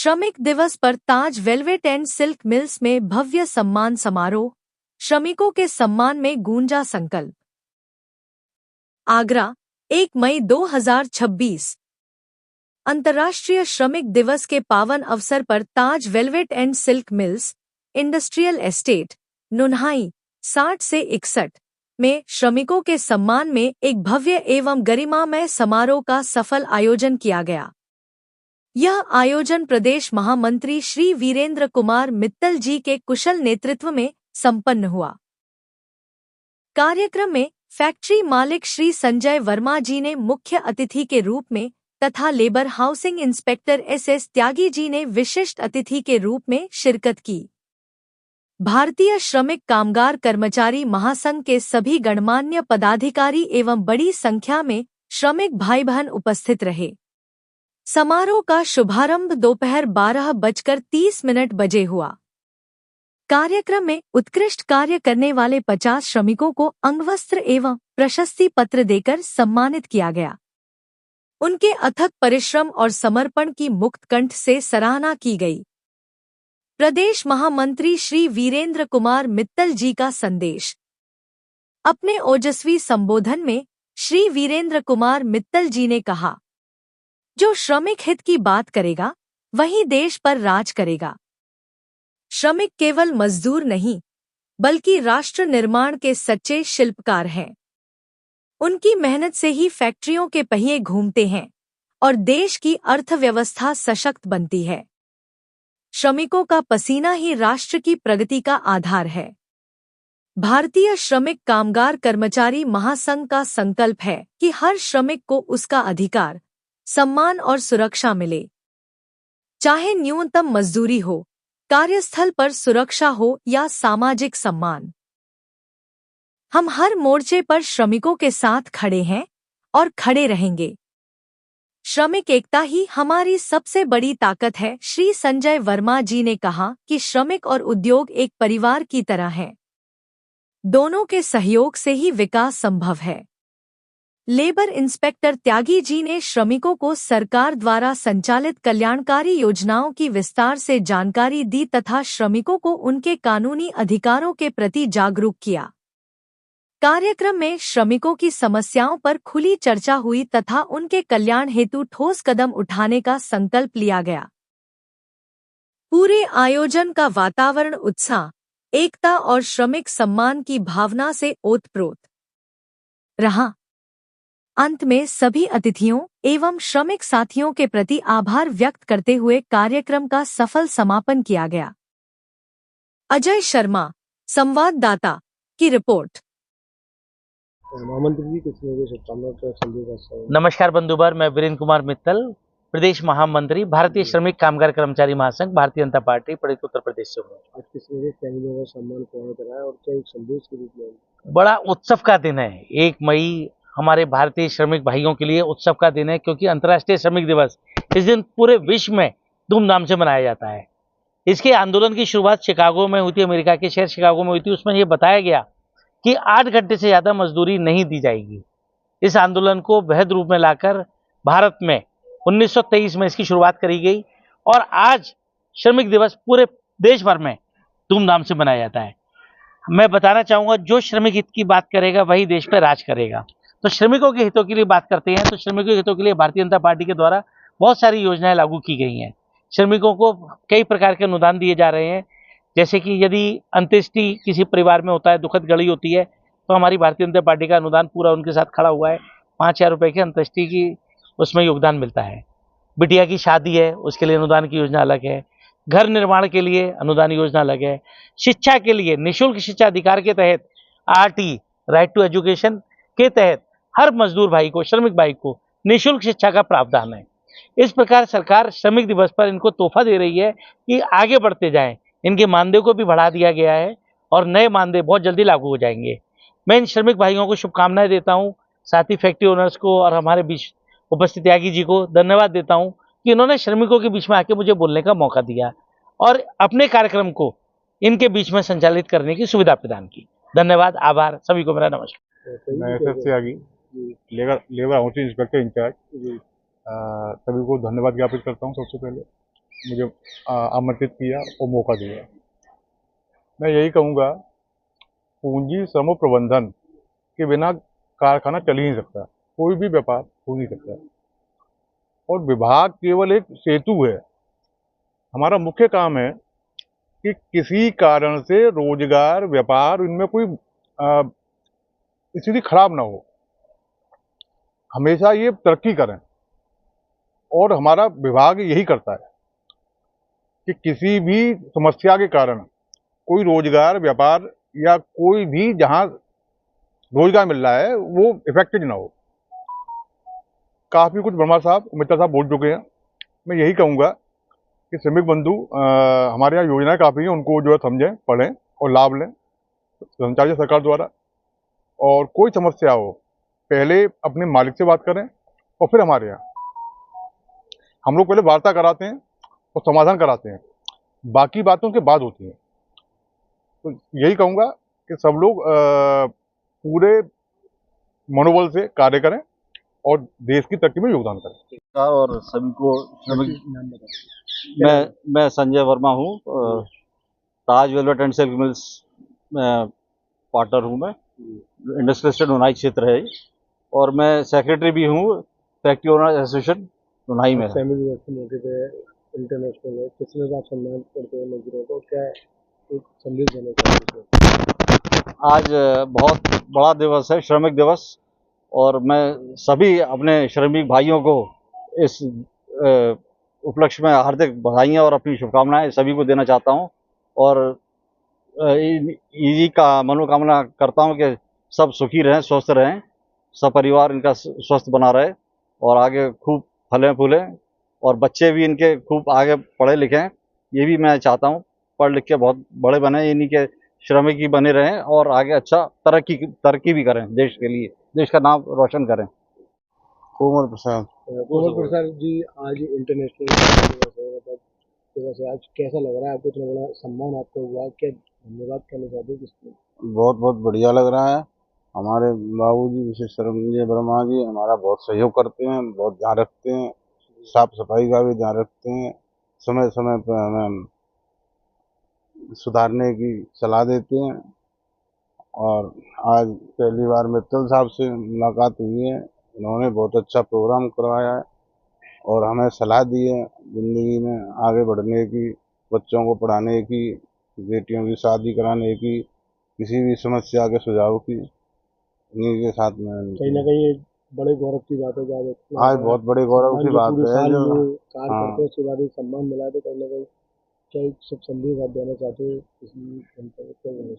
श्रमिक दिवस पर Taj velvet and silk mills में भव्य सम्मान समारोह, श्रमिकों के सम्मान में गूंजा संकल्प। आगरा, 1 मई 2026। अंतर्राष्ट्रीय श्रमिक दिवस के पावन अवसर पर Taj velvet and silk mills, industrial estate, Nunhai 60 से 61 में श्रमिकों के सम्मान में एक भव्य एवं गरिमामय समारोह का सफल आयोजन किया गया। यह आयोजन प्रदेश महामंत्री श्री वीरेंद्र कुमार मित्तल जी के कुशल नेतृत्व में संपन्न हुआ। कार्यक्रम में फैक्ट्री मालिक श्री संजय वर्मा जी ने मुख्य अतिथि के रूप में तथा labour housing inspector SS Tyagi ji ने विशिष्ट अतिथि के रूप में शिरकत की। भारतीय श्रमिक कामगार कर्मचारी महासंघ के सभी गणमान्य पदाधिकारी एवं बड़ी संख्या में श्रमिक भाई बहन उपस्थित रहे। समारोह का शुभारंभ दोपहर 12:30 बजे हुआ। कार्यक्रम में उत्कृष्ट कार्य करने वाले 50 श्रमिकों को अंगवस्त्र एवं प्रशस्ति पत्र देकर सम्मानित किया गया। उनके अथक परिश्रम और समर्पण की मुक्त कंठ से सराहना की गई। प्रदेश महामंत्री श्री वीरेंद्र कुमार मित्तल जी का संदेश। अपने ओजस्वी संबोधन में श्री वीरेंद्र कुमार मित्तल जी ने कहा, जो श्रमिक हित की बात करेगा वही देश पर राज करेगा। श्रमिक केवल मजदूर नहीं बल्कि राष्ट्र निर्माण के सच्चे शिल्पकार हैं। उनकी मेहनत से ही फैक्ट्रियों के पहिए घूमते हैं और देश की अर्थव्यवस्था सशक्त बनती है। श्रमिकों का पसीना ही राष्ट्र की प्रगति का आधार है। भारतीय श्रमिक कामगार कर्मचारी महासंघ का संकल्प है कि हर श्रमिक को उसका अधिकार, सम्मान और सुरक्षा मिले। चाहे न्यूनतम मजदूरी हो, कार्यस्थल पर सुरक्षा हो या सामाजिक सम्मान। हम हर मोर्चे पर श्रमिकों के साथ खड़े हैं और खड़े रहेंगे। श्रमिक एकता ही हमारी सबसे बड़ी ताकत है। श्री संजय वर्मा जी ने कहा कि श्रमिक और उद्योग एक परिवार की तरह हैं। दोनों के सहयोग से ही विकास संभव है। लेबर इंस्पेक्टर त्यागी जी ने श्रमिकों को सरकार द्वारा संचालित कल्याणकारी योजनाओं की विस्तार से जानकारी दी तथा श्रमिकों को उनके कानूनी अधिकारों के प्रति जागरूक किया। कार्यक्रम में श्रमिकों की समस्याओं पर खुली चर्चा हुई तथा उनके कल्याण हेतु ठोस कदम उठाने का संकल्प लिया गया। पूरे आयोजन का वातावरण उत्साह, एकता और श्रमिक सम्मान की भावना से ओतप्रोत रहा। अंत में सभी अतिथियों एवं श्रमिक साथियों के प्रति आभार व्यक्त करते हुए कार्यक्रम का सफल समापन किया गया। अजय शर्मा, संवाददाता की रिपोर्ट। महामंत्री जी किसने शुभकामनाएं। नमस्कार बंधुवर, मैं वीरेंद्र कुमार मित्तल, प्रदेश महामंत्री, भारतीय श्रमिक कामगार कर्मचारी महासंघ, भारतीय जनता पार्टी, प्रदेश उत्तर प्रदेश से हूँ। आज किसने का सम्मान कौन कराया और क्या एक संदेश के रूप में? बड़ा उत्सव का दिन है। 1 मई हमारे भारतीय श्रमिक भाइयों के लिए उत्सव का दिन है, क्योंकि अंतर्राष्ट्रीय श्रमिक दिवस इस दिन पूरे विश्व में धूमधाम से मनाया जाता है। इसके आंदोलन की शुरुआत शिकागो में हुई थी, अमेरिका के शहर शिकागो में हुई थी। उसमें यह बताया गया कि 8 घंटे से ज़्यादा मजदूरी नहीं दी जाएगी। इस आंदोलन को वृहद रूप में लाकर भारत में 1923 में इसकी शुरुआत करी गई और आज श्रमिक दिवस पूरे देश भर में धूमधाम से मनाया जाता है। मैं बताना चाहूँगा, जो श्रमिक हित की बात करेगा वही देश पर राज करेगा। तो श्रमिकों के हितों के लिए बात करते हैं तो श्रमिकों के हितों के लिए भारतीय जनता पार्टी के द्वारा बहुत सारी योजनाएं लागू की गई हैं। श्रमिकों को कई प्रकार के अनुदान दिए जा रहे हैं। जैसे कि यदि अंत्येष्टि किसी परिवार में होता है, दुखद घड़ी होती है, तो हमारी भारतीय जनता पार्टी का अनुदान पूरा उनके साथ खड़ा हुआ है। 5,000 रुपये की अंत्येष्टि की उसमें योगदान मिलता है। बिटिया की शादी है, उसके लिए अनुदान की योजना अलग है। घर निर्माण के लिए अनुदान योजना अलग है। शिक्षा के लिए निःशुल्क शिक्षा अधिकार के तहत RT राइट टू एजुकेशन के तहत हर मजदूर भाई को, श्रमिक भाई को निःशुल्क शिक्षा का प्रावधान है। इस प्रकार सरकार श्रमिक दिवस पर इनको तोहफा दे रही है कि आगे बढ़ते जाएं। इनके मानदेय को भी बढ़ा दिया गया है और नए मानदेय बहुत जल्दी लागू हो जाएंगे। मैं इन श्रमिक भाइयों को शुभकामनाएं देता हूं। साथ ही फैक्ट्री ओनर्स को और हमारे बीच उपस्थित त्यागी जी को धन्यवाद देता हूं कि इन्होंने श्रमिकों के बीच में आके मुझे बोलने का मौका दिया और अपने कार्यक्रम को इनके बीच में संचालित करने की सुविधा प्रदान की। धन्यवाद, आभार सभी को, मेरा नमस्कार। मैं SS त्यागी, लेबर हाउसिंग इंस्पेक्टर इंचार्ज, सभी को धन्यवाद ज्ञापित करता हूँ। सबसे पहले मुझे आमंत्रित किया और मौका दिया। मैं यही कहूँगा, पूंजी श्रम प्रबंधन के बिना कारखाना चल ही नहीं सकता, कोई भी व्यापार हो नहीं सकता। और विभाग केवल एक सेतु है। हमारा मुख्य काम है कि किसी कारण से रोजगार, व्यापार, इनमें कोई स्थिति खराब ना हो, हमेशा ये तरक्की करें। और हमारा विभाग यही करता है कि किसी भी समस्या के कारण कोई रोजगार, व्यापार या कोई भी जहां रोजगार मिल रहा है वो इफेक्टेड ना हो। काफी कुछ वर्मा साहब, मित्तल साहब बोल चुके हैं। मैं यही कहूंगा कि श्रमिक बंधु, हमारे यहाँ योजनाएं काफी हैं, उनको जो है समझें, पढ़ें और लाभ लें कर्मचारी सरकार द्वारा। और कोई समस्या हो, पहले अपने मालिक से बात करें और फिर हमारे यहाँ हम लोग पहले वार्ता कराते हैं और समाधान कराते हैं, बाकी बातें उनके बाद होती हैं। तो यही कहूंगा कि सब लोग पूरे मनोबल से कार्य करें और देश की तरक्की में योगदान करें। और सभी को श्रमिक, नाम बताइए। मैं संजय वर्मा हूँ, ताज वेलवेट एंड सिल्क मिल्स में पार्टनर हूँ। मैं इंडस्ट्रियल उन्नाई क्षेत्र है और मैं सेक्रेटरी भी हूँ फैक्ट्री ओनर एसोसिएशन उन्नाई में। फैमिली दिवस के मौके पे इंटरनेशनल है, किस तरह आप सम्मान करते हैं मजदूरों को, क्या एक संदेश देना चाहते हैं? आज बहुत बड़ा दिवस है, श्रमिक दिवस, और मैं सभी अपने श्रमिक भाइयों को इस उपलक्ष्य में हार्दिक बधाइयाँ और अपनी शुभकामनाएं सभी को देना चाहता हूं। और इसी का मनोकामना करता हूं कि सब सुखी रहें, स्वस्थ रहें, सब परिवार इनका स्वस्थ बना रहे और आगे खूब फलें फूलें, और बच्चे भी इनके खूब आगे पढ़े लिखें। ये भी मैं चाहता हूँ, पढ़ लिख के बहुत बड़े बने, इन्हीं के श्रमिक ही बने रहें और आगे अच्छा तरक्की भी करें, देश के लिए, देश का नाम रोशन करें। कोमल प्रसाद। कोमल प्रसाद जी, आज इंटरनेशनल दिवस है, मतलब दिवस है, आज कैसा लग रहा है आपको? इतना बड़ा सम्मान आपको हुआ, क्या धन्यवाद कहना चाहते हो किसको? बहुत बहुत बढ़िया लग रहा है। हमारे बाबूजी विशेष संजय वर्मा जी हमारा बहुत सहयोग करते हैं, बहुत ध्यान रखते हैं, साफ सफाई का भी ध्यान रखते हैं, समय समय पर हमें सुधारने की सलाह देते हैं। और आज पहली बार मित्तल साहब से मुलाकात हुई है, इन्होंने बहुत अच्छा प्रोग्राम करवाया है और हमें सलाह दी है ज़िंदगी में आगे बढ़ने की, बच्चों को पढ़ाने की, बेटियों की शादी कराने की, किसी भी समस्या के सुझाव की, इन्हीं के साथ में। कहीं ना कहीं एक बड़े गौरव की बात है कि आज बहुत बड़े गौरव की बात है जो कार्य करते हैं, उसके बाद एक सम्मान मिला है, तो कहीं ना कहीं क्या एक सब संदेश आप देना चाहते हो इसी जनता को? क्या बोलना?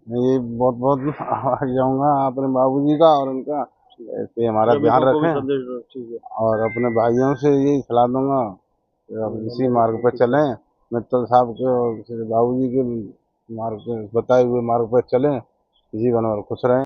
मैं ये बहुत बहुत आभार जाऊंगा अपने बाबूजी का और उनका, ऐसे हमारा ध्यान रखें। और अपने भाइयों से यही सलाह दूंगा कि अब इसी मार्ग पर चलें, मित्तल साहब के और बाबूजी के मार्ग पे, बताए हुए मार्ग पर चलें, जीवन और खुश रहें।